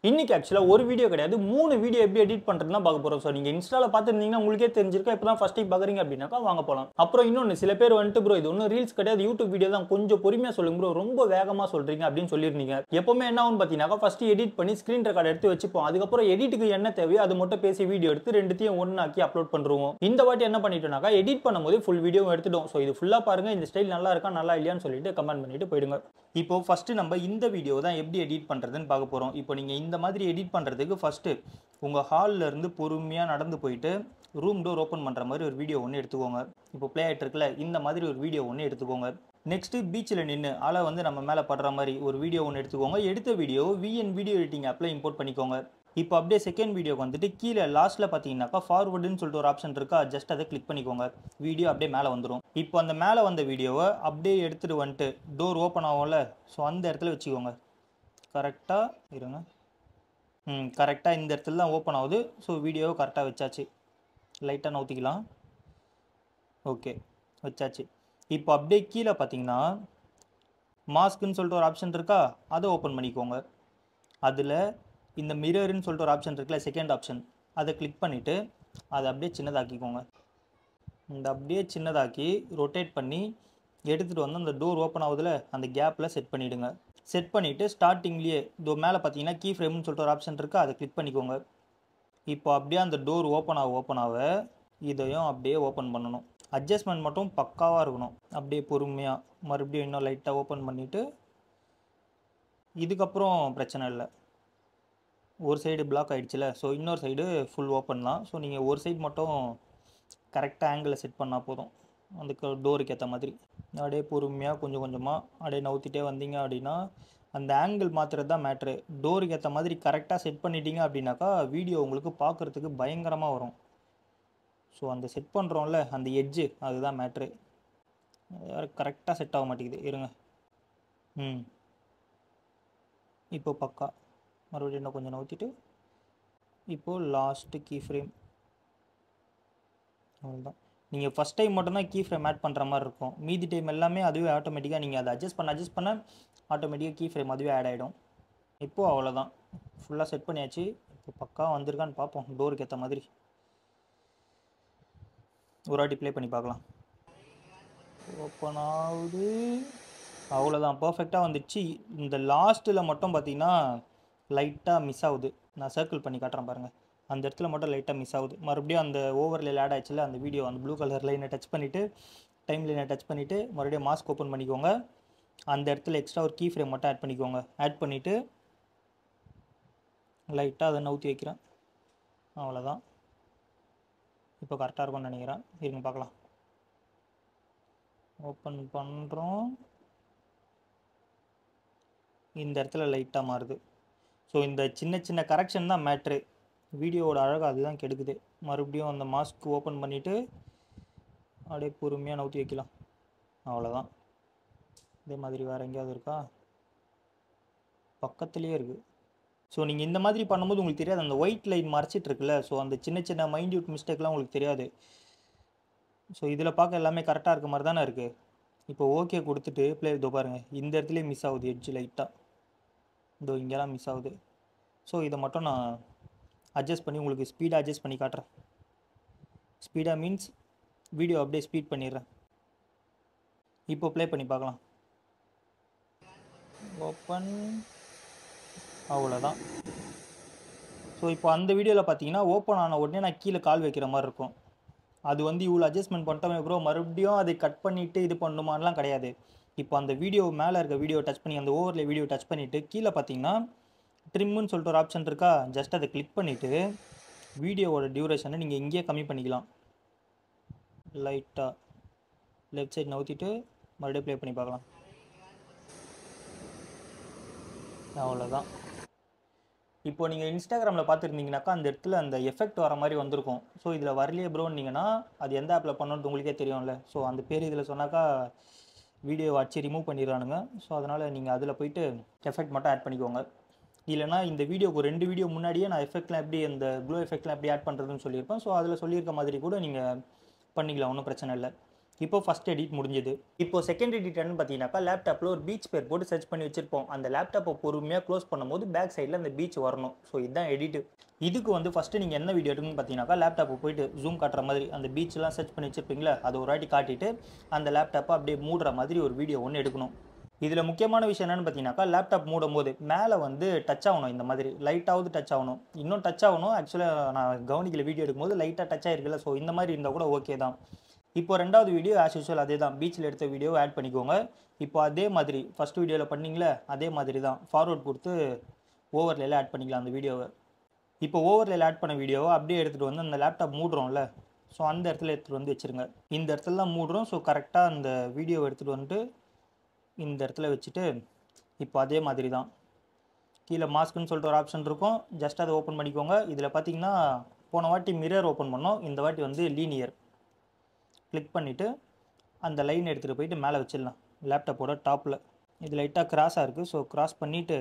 இன்னைக்கு ஆக்சுவலா ஒரு வீடியோ கிடையாது 3 வீடியோ எப்படி எடிட் பண்றதுன்னு பார்க்க போறோம். ஸோ நீங்க இன்ஸ்டால பார்த்துருந்தீங்கன்னா உங்களுக்கே தெரிஞ்சிருக்கும். இப்பதான் ஃபர்ஸ்ட் டைம் பார்க்குறீங்க அப்படின்னாக்கா வாங்க போலாம். அப்புறம் இன்னொன்று சில பேர் வந்துட்டு ப்ரோ இது ஒன்றும் ரீல்ஸ் கிடையாது யூடியூப் வீடியோ தான் கொஞ்சம் பொறுமையா சொல்லுங்க ப்ரோ ரொம்ப வேகமா சொல்றீங்க அப்படின்னு சொல்லியிருந்தீங்க. எப்பவுமே என்ன ஆகும் பார்த்தீங்கன்னா ஃபர்ஸ்ட் எடிட் பண்ணி ஸ்கிரீன் ரெக்கார்ட் எடுத்து வச்சுப்போம். அதுக்கப்புறம் எடிட்டுக்கு என்ன தேவையோ அது மட்டும் பேசி வீடியோ எடுத்து ரெண்டுத்தையும் ஒன்னாக்கி அப்லோட் பண்ணுவோம். இந்த வாட்டி என்ன பண்ணிட்டோம்னாக்கா எடிட் பண்ணும்போது ஃபுல் வீடியோ எடுத்துட்டோம். ஸோ இது ஃபுல்லா பாருங்க இந்த ஸ்டைல் நல்லா இருக்கா நல்லா இல்லையான்னு சொல்லிட்டு கமெண்ட் பண்ணிட்டு போயிடுங்க. இப்போ ஃபர்ஸ்ட் நம்ம இந்த வீடியோ தான் எப்படி எடிட் பண்றதுன்னு பார்க்க போறோம். இப்போ நீங்க இந்த மாதிரி எடிட் பண்றதுக்கு ஃபர்ஸ்ட் உங்க ஹால்ல இருந்து பொறுமையா நடந்து போயிட்டு ரூம் டோர் ஓப்பன் பண்ற மாதிரி ஒரு வீடியோ ஒன்று எடுத்துக்கோங்க. இப்போ ப்ளே ஆயிட்டு இருக்குல்ல இந்த மாதிரி ஒரு வீடியோ ஒன்று எடுத்துக்கோங்க. நெக்ஸ்ட் பீச்சில் நின்று அலை வந்து நம்ம மேலே படுற மாதிரி ஒரு வீடியோ ஒன்று எடுத்துக்கோங்க. எடுத்த வீடியோ VN வீடியோ எடிட்டிங் ஆப்பில் இம்போர்ட் பண்ணிக்கோங்க. இப்போ அப்படியே செகண்ட் வீடியோக்கு வந்துட்டு கீழே லாஸ்ட்டில் பார்த்தீங்கன்னாக்கா ஃபார்வர்டுன்னு சொல்லிட்டு ஒரு ஆப்ஷன் இருக்கா ஜஸ்ட் அதை கிளிக் பண்ணிக்கோங்க. வீடியோ அப்படியே மேலே வந்துடும். இப்போ அந்த மேலே வந்த வீடியோவை அப்படியே எடுத்துகிட்டு வந்துட்டு டோர் ஓப்பன் ஆகும்ல ஸோ அந்த இடத்துல வச்சுக்கோங்க. கரெக்டாக இருங்க. கரெக்டாக இந்த இடத்துல தான் ஓப்பன் ஆகுது. ஸோ வீடியோவை கரெக்டாக வச்சாச்சு. லைட்டாக நவுத்திக்கலாம். ஓகே வச்சாச்சு. இப்போ அப்படியே கீழே பார்த்தீங்கன்னா மாஸ்க்குன்னு சொல்லிட்டு ஒரு ஆப்ஷன் இருக்கா அதை ஓப்பன் பண்ணிக்கோங்க. அதில் இந்த மிரர்னு சொல்லிட்டு ஒரு ஆப்ஷன் இருக்குல்ல செகண்ட் ஆப்ஷன் அதை கிளிக் பண்ணிவிட்டு அதை அப்படியே சின்னதாக்கிக்கோங்க. இந்த அப்படியே சின்னதாக்கி ரொட்டேட் பண்ணி எடுத்துகிட்டு வந்து அந்த டோர் ஓப்பன் ஆகுதுல அந்த கேப்பில் செட் பண்ணிவிடுங்க. செட் பண்ணிவிட்டு ஸ்டார்டிங்லேயே மேலே பார்த்தீங்கன்னா கீ ஃப்ரேம்னு சொல்லிட்டு ஒரு ஆப்ஷன் இருக்குது அதை கிளிக் பண்ணிக்கோங்க. இப்போ அப்படியே அந்த டோர் ஓப்பன் ஆக இதையும் அப்படியே ஓப்பன் பண்ணணும். அட்ஜஸ்ட்மெண்ட் மட்டும் பக்காவாக இருக்கணும். அப்படியே பொறுமையாக மறுபடியும் இன்னும் லைட்டாக ஓப்பன் பண்ணிவிட்டு இதுக்கப்புறம் பிரச்சனை இல்லை. ஒரு சைடு பிளாக் ஆகிடுச்சுல ஸோ இன்னொரு சைடு ஃபுல் ஓப்பன் தான். ஸோ நீங்கள் ஒரு சைடு மட்டும் கரெக்டாக ஆங்கிளில் செட் பண்ணால் போதும். அதுக்கு டோருக்கு ஏற்ற மாதிரி அப்படியே பொறுமையாக கொஞ்சம் கொஞ்சமாக அப்படியே நவுத்திட்டே வந்தீங்க அப்படின்னா அந்த ஆங்கிள் மாற்றுறது தான் மேட்ரு. டோருக்கு ஏற்ற மாதிரி கரெக்டாக செட் பண்ணிட்டீங்க அப்படின்னாக்கா வீடியோ உங்களுக்கு பார்க்குறதுக்கு பயங்கரமாக வரும். ஸோ அந்த செட் பண்ணுறோம்ல அந்த எட்ஜு அதுதான் மேட்ரு. வேறு கரெக்டாக செட் ஆக மாட்டேங்குது இருங்க. இப்போ பக்கா மறுபடியும் இன்னும் கொஞ்சம் நவுத்திட்டு இப்போது லாஸ்ட்டு கீ ஃப்ரேம் அவ்வளோதான். நீங்கள் ஃபஸ்ட் டைம் மட்டும்தான் கீ ஃப்ரேம் ஆட் பண்ணுற மாதிரி இருக்கும். மீதி டைம் எல்லாமே அதுவே ஆட்டோமேட்டிக்காக நீங்கள் அதை அட்ஜஸ்ட் பண்ண ஆட்டோமேட்டிக்காக கீ ஃப்ரேம் அதுவே ஆட் ஆகிடும். இப்போது அவ்வளோதான் ஃபுல்லாக செட் பண்ணியாச்சு. இப்போ பக்கா வந்திருக்கான்னு பார்ப்போம். டோருக்கு ஏற்ற மாதிரி ஒரு வாட்டி ப்ளே பண்ணி பார்க்கலாம். ஓப்பன் ஆகுது. அவ்வளோதான் பர்ஃபெக்டாக வந்துடுச்சு. இந்த லாஸ்ட்டில் மட்டும் பார்த்தீங்கன்னா லைட்டாக மிஸ் ஆகுது. நான் சர்க்கிள் பண்ணி காட்டுறேன் பாருங்கள். அந்த இடத்துல மட்டும் லைட்டாக மிஸ் ஆகுது. மறுபடியும் அந்த ஓவர்லேயில் ஆட் ஆயிடுச்சுல அந்த வீடியோ அந்த ப்ளூ கலர் லைனை டச் பண்ணிவிட்டு டைம் லைனை டச் பண்ணிவிட்டு மறுபடியும் மாஸ்க் ஓப்பன் பண்ணிக்கோங்க. அந்த இடத்துல எக்ஸ்ட்ரா ஒரு கீ ஃப்ரேம் மட்டும் ஆட் பண்ணிக்கோங்க. ஆட் பண்ணிவிட்டு லைட்டாக அதை நவுத்தி வைக்கிறேன். அவ்வளோதான். இப்போ கரெக்டாக இருக்கும்னு நினைக்கிறேன். இருங்க பார்க்கலாம். ஓப்பன் பண்ணுறோம். இந்த இடத்துல லைட்டாக மாறுது. ஸோ இந்த சின்ன சின்ன கரெக்ஷன் தான் மேட்ரு. வீடியோவோட அழகு அதுதான் கெடுக்குது. மறுபடியும் அந்த மாஸ்க் ஓப்பன் பண்ணிவிட்டு அப்படியே பொறுமையாக நவுத்தி வைக்கலாம். அவ்வளோதான். இதே மாதிரி வேறு எங்கேயாவது இருக்கா? பக்கத்துலேயே இருக்குது. ஸோ நீங்கள் இந்த மாதிரி பண்ணும்போது உங்களுக்கு தெரியாது அந்த ஒயிட் லைன் மறைச்சிட்டு இருக்குல்ல ஸோ அந்த சின்ன சின்ன மைன்யூட் மிஸ்டேக்லாம் உங்களுக்கு தெரியாது. ஸோ இதில் பார்க்க எல்லாமே கரெக்டாக இருக்க மாதிரி தானே இருக்குது. இப்போ ஓகே கொடுத்துட்டு ப்ளே இதோ பாருங்கள் இந்த இடத்துலேயே மிஸ் ஆகுது எட்ஜ் லைட்டாக. இதோ இங்கெல்லாம் மிஸ் ஆகுது. ஸோ இதை மட்டும் நான் அட்ஜஸ்ட் பண்ணி உங்களுக்கு ஸ்பீடாக அட்ஜஸ்ட் பண்ணி காட்டுறேன். ஸ்பீடாக மீன்ஸ் வீடியோ அப்படியே ஸ்பீட் பண்ணிடுறேன். இப்போ ப்ளே பண்ணி பார்க்கலாம். ஓப்பன். அவ்வளோதான். ஸோ இப்போ அந்த வீடியோவில் பார்த்தீங்கன்னா ஓப்பன் ஆன உடனே நான் கீழே கால் வைக்கிற மாதிரி இருக்கும். அது வந்து இவ்வளோ அட்ஜஸ்ட்மெண்ட் பண்ணிட்டோமே ப்ரோ மறுபடியும் அதை கட் பண்ணிவிட்டு இது பண்ணுமான்லாம் கிடையாது. இப்போ அந்த வீடியோ மேலே இருக்க வீடியோ டச் பண்ணி அந்த ஓவரில் வீடியோ டச் பண்ணிவிட்டு கீழே பார்த்தீங்கன்னா ட்ரிம்முன்னு சொல்லிட்டு ஒரு ஆப்ஷன் இருக்கா ஜஸ்ட் அதை கிளிக் பண்ணிவிட்டு வீடியோவோட டியூரேஷனை நீங்கள் இங்கேயே கம்மி பண்ணிக்கலாம். லைட்டாக லெஃப்ட் சைட் நவுத்திட்டு மறுபடியும் ப்ளே பண்ணி பார்க்கலாம். அவ்வளோதான். இப்போ நீங்கள் இன்ஸ்டாகிராமில் பார்த்துருந்தீங்கன்னாக்கா அந்த இடத்துல அந்த எஃபெக்ட் வர மாதிரி வந்திருக்கும். ஸோ இதில் வரலையே ப்ரோன்னீங்கன்னா அது எந்த ஆப்பில் பண்ணணுன்னு உங்களுக்கே தெரியும்ல. ஸோ அந்த பேர் இதில் சொன்னாக்கா வீடியோ வச்சு ரிமூவ் பண்ணிடுறானுங்க. ஸோ அதனால் நீங்கள் அதில் போய்ட்டு எஃபெக்ட் மட்டும் ஆட் பண்ணிக்கோங்க. இல்லைனா இந்த வீடியோக்கு 2 வீடியோ முன்னாடியே நான் எஃபெக்ட்லாம் எப்படி அந்த க்ளோ எஃபெக்ட்லாம் எப்படி ஆட் பண்ணுறதுன்னு சொல்லியிருப்பேன். ஸோ அதில் சொல்லியிருக்க மாதிரி கூட நீங்கள் பண்ணிக்கலாம். ஒன்றும் பிரச்சனை இல்லை. இப்போ ஃபஸ்ட் எடிட் முடிஞ்சது. இப்போ செகண்ட் எடிட் என்னன்னு பார்த்தீங்கன்னாக்கா லேப்டாப்பில் ஒரு பீச் பேர் போட்டு சர்ச் பண்ணி வச்சிருப்போம். அந்த லேப்டாப்பை பொறுமையாக க்ளோஸ் பண்ணும்போது பேக் சைடில் அந்த பீச் வரணும். ஸோ இதுதான் எடிட்டு. இதுக்கு வந்து ஃபஸ்ட்டு நீங்கள் என்ன வீடியோ எடுக்கணும்னு பார்த்தீங்கன்னாக்கா லேப்டாப்பை போயிட்டு ஜூம் காட்டுற மாதிரி அந்த பீச்லாம் சர்ச் பண்ணி வச்சிருப்பீங்களா, அதை ஒரு வாட்டி காட்டிட்டு அந்த லேப்டாப்பை அப்படியே மூடுற மாதிரி ஒரு வீடியோ ஒன்று எடுக்கணும். இதில் முக்கியமான விஷயம் என்னென்னு பார்த்தீங்கன்னாக்கா லேப்டாப் மூடும் போது மேலே வந்து டச் ஆகணும். இந்த மாதிரி லைட்டாவது டச் ஆகணும். இன்னும் டச் ஆகணும். ஆக்சுவலாக நான் கவனிக்கல வீடியோ எடுக்கும்போது லைட்டாக டச் ஆகிருக்குல்ல. ஸோ இந்த மாதிரி இருந்தால் கூட ஓகே தான். இப்போ ரெண்டாவது வீடியோ ஆஸ் யூஷுவல் அதே தான், பீச்சில் எடுத்த வீடியோவை ஆட் பண்ணிக்கோங்க. இப்போ அதே மாதிரி ஃபஸ்ட் வீடியோவில் பண்ணிங்களே அதே மாதிரி தான் ஃபார்வர்ட் கொடுத்து ஓவர்லேயில் ஆட் பண்ணிக்கலாம் அந்த வீடியோவை. இப்போ ஓவர்லேயில் ஆட் பண்ண வீடியோவை அப்படியே எடுத்துகிட்டு வந்து அந்த லேப்டாப் மூடுறோம்ல, ஸோ அந்த இடத்துல எடுத்துகிட்டு வந்து வச்சுருங்க. இந்த இடத்துல தான் மூடுறோம். ஸோ கரெக்டாக அந்த வீடியோவை எடுத்துகிட்டு வந்துட்டு இந்த இடத்துல வச்சுட்டு இப்போ அதே மாதிரி தான் கீழே மாஸ்க்குன்னு சொல்லிட்டு ஒரு ஆப்ஷன் இருக்கும். ஜஸ்ட் அதை ஓப்பன் பண்ணிக்கோங்க. இதில் பார்த்தீங்கன்னா போன வாட்டி மிரர் ஓப்பன் பண்ணோம், இந்த வாட்டி வந்து லீனியர் கிளிக் பண்ணிவிட்டு அந்த லைன் எடுத்துகிட்டு போயிட்டு மேலே வச்சிடலாம் லேப்டாப்போட டாப்பில். இது லைட்டாக கிராஸாக இருக்குது. ஸோ கிராஸ் பண்ணிவிட்டு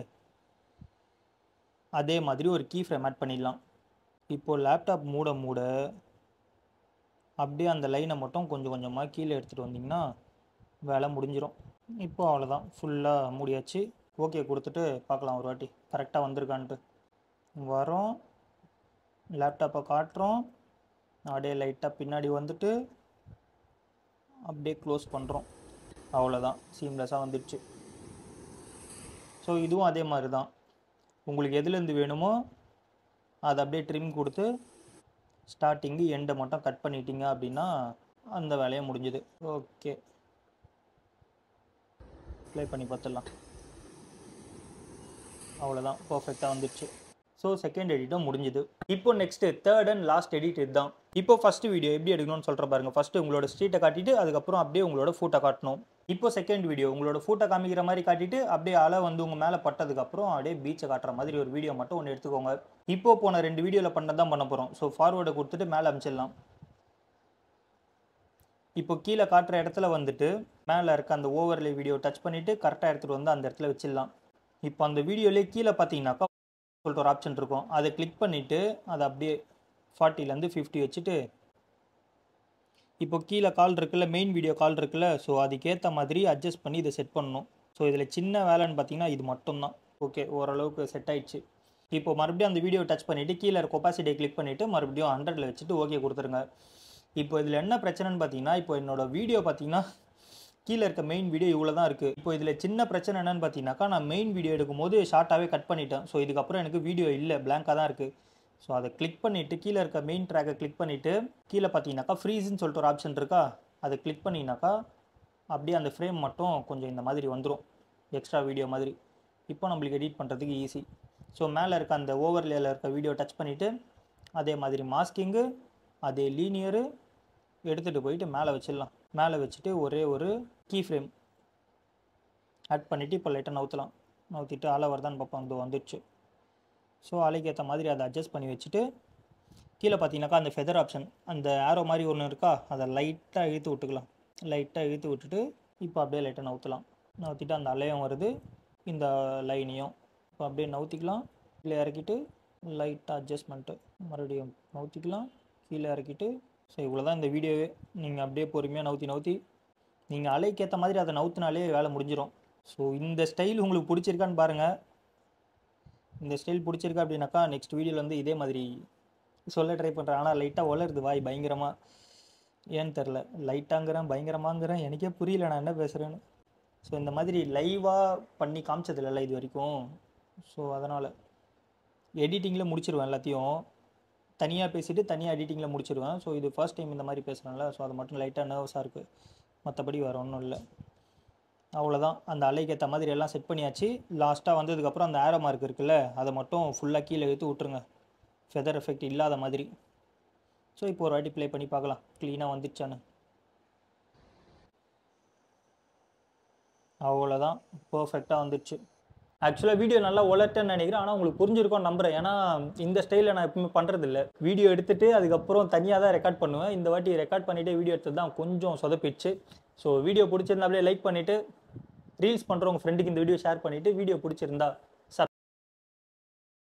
அதே மாதிரி ஒரு கீ ஃப்ரேம் ஆட் பண்ணிடலாம். இப்போது லேப்டாப் மூட மூட அப்படியே அந்த லைனை மட்டும் கொஞ்சம் கொஞ்சமாக கீழே எடுத்துகிட்டு வந்திங்கன்னா வேலை முடிஞ்சிடும். இப்போ அவ்வளோதான், ஃபுல்லாக மூடியாச்சு. ஓகே கொடுத்துட்டு பார்க்கலாம் ஒரு வாட்டி கரெக்டாக வந்திருக்கான்ட்டு. வரோம், லேப்டாப்பை காட்டுறோம், அப்படியே லைட்டாக பின்னாடி வந்துட்டு அப்படியே க்ளோஸ் பண்ணுறோம். அவ்வளோதான், சீம்லெஸ்ஸாக வந்துடுச்சு. ஸோ இதுவும் அதே மாதிரி தான், உங்களுக்கு எதுலேருந்து வேணுமோ அதை அப்படியே ட்ரிம் கொடுத்து ஸ்டார்டிங்கு எண்டை மட்டும் கட் பண்ணிட்டீங்க அப்படின்னா அந்த வேலையை முடிஞ்சுது. ஓகே ப்ளே பண்ணி பார்த்துடலாம். அவ்வளோதான், பர்ஃபெக்டாக வந்துடுச்சு. ஸோ செகண்ட் எடிட்டும் முடிஞ்சுது. இப்போ next third and last edit இதுதான். இப்போ ஃபஸ்ட்டு வீடியோ எப்படி எடுக்கணும்னு சொல்கிற பாருங்க. ஃபஸ்ட்டு உங்களோட ஸ்ட்ரீட்டை காட்டிட்டு அதுக்கப்புறம் அப்படியே உங்களோட ஃபூட்டை காட்டணும். இப்போ செகண்ட் வீடியோ உங்களோட ஃபூட்டை காமிக்கிற மாதிரி காட்டிட்டு அப்படியே அலை வந்து உங்கள் மேலே பட்டதுக்கப்புறம் அப்படியே பீச்சை காட்டுற மாதிரி ஒரு வீடியோ மட்டும் ஒன்று எடுத்துக்கோங்க. இப்போ போன 2 வீடியோவில் பண்ணது தான் பண்ண போகிறோம். ஸோ ஃபார்வேர்டை கொடுத்துட்டு மேலே அமைச்சிடலாம். இப்போ கீழே காட்டுற இடத்துல வந்துட்டு மேலே இருக்க அந்த ஓவர்லே வீடியோ டச் பண்ணிவிட்டு கரெக்டாக எடுத்துகிட்டு வந்து அந்த இடத்துல வச்சிடலாம். இப்போ அந்த வீடியோலேயே கீழே பார்த்தீங்கன்னாக்கா சொல்லிட்டு ஒரு ஆப்ஷன் இருக்கும், அதை கிளிக் பண்ணிவிட்டு அதை அப்படியே 40லேருந்து 50 வச்சுட்டு இப்போ கீழே கால் இருக்குல்ல, மெயின் வீடியோ கால் இருக்குல்ல, ஸோ அதுக்கேற்ற மாதிரி அட்ஜஸ்ட் பண்ணி இதை செட் பண்ணணும். ஸோ இதில் சின்ன வேலைன்னு பார்த்தீங்கன்னா இது மட்டும்தான். ஓகே ஓரளவுக்கு செட் ஆயிடுச்சு. இப்போ மறுபடியும் அந்த வீடியோ டச் பண்ணிவிட்டு கீழே இருக்க ஒப்பாசிட்டியை கிளிக் பண்ணிவிட்டு மறுபடியும் 100ல் வச்சுட்டு ஓகே கொடுத்துருங்க. இப்போ இதில் என்ன பிரச்சனைன்னு பார்த்தீங்கன்னா இப்போ என்னோடய வீடியோ பார்த்தீங்கன்னா கீழே இருக்க மெயின் வீடியோ இவ்வளோ தான் இருக்குது. இப்போ இதில் சின்ன பிரச்சனை என்னென்னு பார்த்தீங்கன்னாக்கா நான் மெயின் வீடியோ எடுக்கும்போது ஷார்ட்டாகவே கட் பண்ணிட்டேன். ஸோ இதுக்கப்புறம் எனக்கு வீடியோ இல்லை, பிளாங்காக தான் இருக்குது. ஸோ அதை கிளிக் பண்ணிவிட்டு கீழே இருக்க மெயின் ட்ராக்கை கிளிக் பண்ணிவிட்டு கீழே பார்த்தீங்கன்னாக்கா ஃப்ரீஸ்ன்னு சொல்லிட்டு ஒரு ஆப்ஷன் இருக்கா, அதை கிளிக் பண்ணிங்கனாக்கா அப்படியே அந்த ஃப்ரேம் மட்டும் கொஞ்சம் இந்த மாதிரி வந்துடும், எக்ஸ்ட்ரா வீடியோ மாதிரி. இப்போ நம்மளுக்கு எடிட் பண்ணுறதுக்கு ஈஸி. ஸோ மேலே இருக்க அந்த ஓவர்லேயில் இருக்க வீடியோ டச் பண்ணிவிட்டு அதே மாதிரி மாஸ்கிங்கு அதே லீனியரு எடுத்துகிட்டு போயிட்டு மேலே வச்சிடலாம். மேலே வச்சுட்டு ஒரே ஒரு கீ ஃப்ரேம் ஆட் பண்ணிவிட்டு இப்போ லைட்டாக நவுத்திட்டு அலை வருதான்னு பார்ப்போம். அது வந்துடுச்சு. ஸோ அலைக்கு ஏற்ற மாதிரி அதை அட்ஜஸ்ட் பண்ணி வச்சுட்டு கீழே பார்த்தீங்கன்னாக்கா அந்த ஃபெதர் ஆப்ஷன் அந்த ஆரோ மாதிரி ஒன்று இருக்கா, அதை லைட்டாக இழுத்து விட்டுக்கலாம். லைட்டாக இழுத்து விட்டுட்டு இப்போ அப்படியே லைட்டாக நவுத்திட்டு அந்த அலையும் வருது, இந்த லைனையும் இப்போ அப்படியே நவுத்திக்கலாம். கீழே இறக்கிட்டு லைட்டாக அட்ஜஸ்ட்மெண்ட்டு மறுபடியும் நவுத்திக்கலாம், கீழே இறக்கிட்டு. ஸோ இவ்வளோ தான் இந்த வீடியோவே. நீங்கள் அப்படியே பொறுமையாக நவுத்தி நீங்கள் அலைக்கேற்ற மாதிரி அதை நவுத்தினாலே வேலை முடிஞ்சிடும். ஸோ இந்த ஸ்டைல் உங்களுக்கு பிடிச்சிருக்கான்னு பாருங்கள். இந்த ஸ்டைல் பிடிச்சிருக்கா அப்படின்னாக்கா நெக்ஸ்ட் வீடியோவில் வந்து இதே மாதிரி சொல்ல ட்ரை பண்ணுறேன். ஆனால் லைட்டாக வளருது வாய் பயங்கரமாக, ஏன்னு தெரில. லைட்டாங்கிறேன் பயங்கரமாங்கிறேன், எனக்கே புரியல நான் என்ன பேசுகிறேன்னு. ஸோ இந்த மாதிரி லைவாக பண்ணி காமிச்சதில்லை இது வரைக்கும். ஸோ அதனால் எடிட்டிங்கில் முடிச்சிடுவேன் எல்லாத்தையும். தனியாக பேசிவிட்டு தனியாக எடிட்டிங்கில் முடிச்சிடுவேன். ஸோ இது ஃபர்ஸ்ட் டைம் இந்த மாதிரி பேசுகிறேன்ல, ஸோ அது மட்டும் லைட்டாக நர்வஸாக இருக்குது, மற்றபடி வேறு ஒன்றும் இல்லை. அவ்வளோதான், அந்த அலைக்கு ஏற்ற மாதிரி எல்லாம் செட் பண்ணியாச்சு. லாஸ்ட்டாக வந்ததுக்கப்புறம் அந்த ஆரோ மார்க் இருக்குல்ல, அதை மட்டும் ஃபுல்லாக கீழே இழுத்து விட்ருங்க, ஃபெதர் எஃபெக்ட் இல்லாத மாதிரி. ஸோ இப்போ ஒரு வாட்டி ப்ளே பண்ணி பார்க்கலாம் க்ளீனாக வந்துடுச்சான்னு. அவ்வளோதான், பர்ஃபெக்டாக வந்துடுச்சு. ஆக்சுவலாக வீடியோ நல்லா வளர்ட்டேன்னு நினைக்கிறேன். ஆனால் உங்களுக்கு புரிஞ்சிருக்கோன்னு நம்புகிறேன். ஏன்னா இந்த ஸ்டைலில் நான் எப்பவுமே பண்ணுறதில்ல. வீடியோ எடுத்துகிட்டு அதுக்கப்புறம் தனியாக தான் ரெக்கார்ட் பண்ணுவேன். இந்த வாட்டி ரெக்கார்ட் பண்ணிவிட்டு வீடியோ எடுத்தது தான் கொஞ்சம் சொதப்பிடுச்சு. ஸோ வீடியோ பிடிச்சிருந்தா அப்படியே லைக் பண்ணிவிட்டு ரீல்ஸ் பண்ணுறவங்க ஃப்ரெண்டுக்கு இந்த வீடியோ ஷேர் பண்ணிவிட்டு வீடியோ பிடிச்சிருந்தா